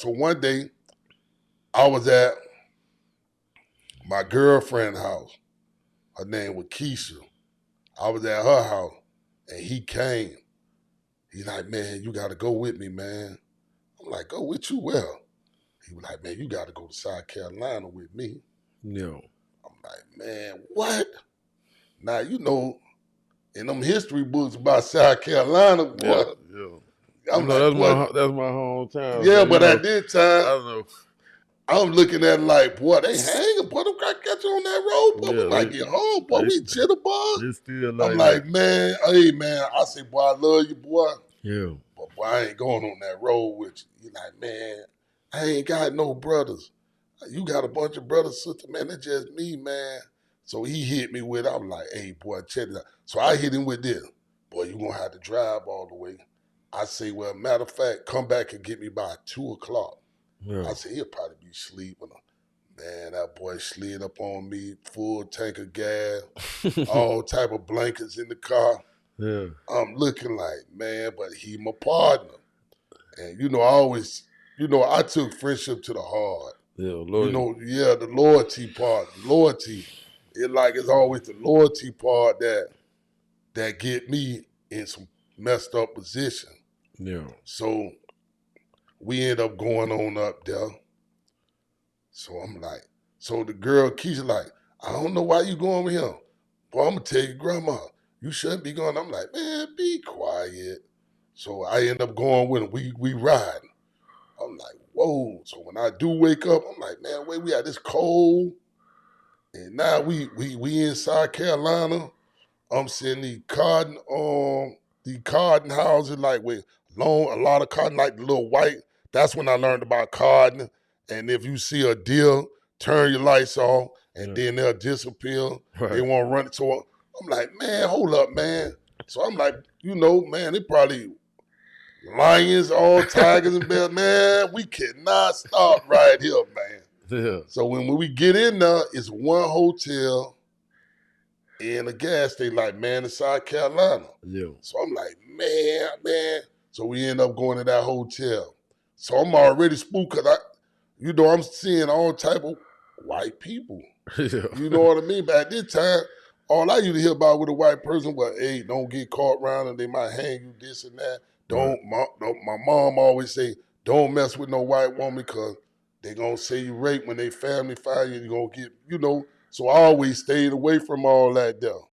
So one day, I was at my girlfriend's house. Her name was Keisha. I was at her house, and he came. He's like, man, you got to go with me, man. I'm like, go with you? Well, he was like, man, you got to go to South Carolina with me. Yeah. I'm like, man, what? Now, you know, in them history books about South Carolina, boy, Yeah. I'm like, boy, that's my hometown. yeah, So, but at this time, I don't know. I'm looking at it like, boy, they hanging, boy, them crack catch you on that road, boy. Yeah, We might get home, boy. We jitterbug. It's still I'm like like, man, hey, man. I say, boy, I love you, boy. yeah. But, boy, I ain't going on that road with you. He like, man, I ain't got no brothers. You got a bunch of brothers, sisters, man. That's just me, man. So he hit me with, I'm like, hey, boy, check it out. So I hit him with this. Boy, you going to have to drive all the way. I say, well, matter of fact, come back and get me by 2 o'clock. Yeah. I said, he'll probably be sleeping. Man, that boy slid up on me, full tank of gas, all type of blankets in the car. Yeah. I'm looking like, man, but he my partner. And, you know, I took friendship to the heart. Yeah, Lord. You know, yeah, the loyalty part. Loyalty. It's always the loyalty part that get me in some messed up position. Yeah. So we end up going on up there. So I'm like, so the girl Keisha like, I don't know why you going with him. Well, I'm gonna tell you, grandma, you shouldn't be going. I'm like, man, be quiet. So I end up going with him. We ride. I'm like, whoa. So when I do wake up, I'm like, man, wait, we had this cold. And now we in South Carolina. I'm seeing the cotton houses like with a lot of cotton, like the little white. That's when I learned about cotton. And if you see a deer, turn your lights off, and then they'll disappear. Right. They won't run it. So I'm like, man, hold up, man. So I'm like, you know, man, they probably lions, all tigers and bears. Man, we cannot stop right here, man. Yeah. So when we get in there, it's one hotel and a gas station, like, man, in South Carolina. Yeah. So I'm like, man. So we end up going to that hotel. So I'm already spooked because I'm seeing all type of white people. Yeah. You know what I mean? But at this time, all I used to hear about with a white person was, hey, don't get caught around and they might hang you, this and that. My mom always say, don't mess with no white woman because they going to say you raped when they family find you and you're going to get, you know. So I always stayed away from all that there.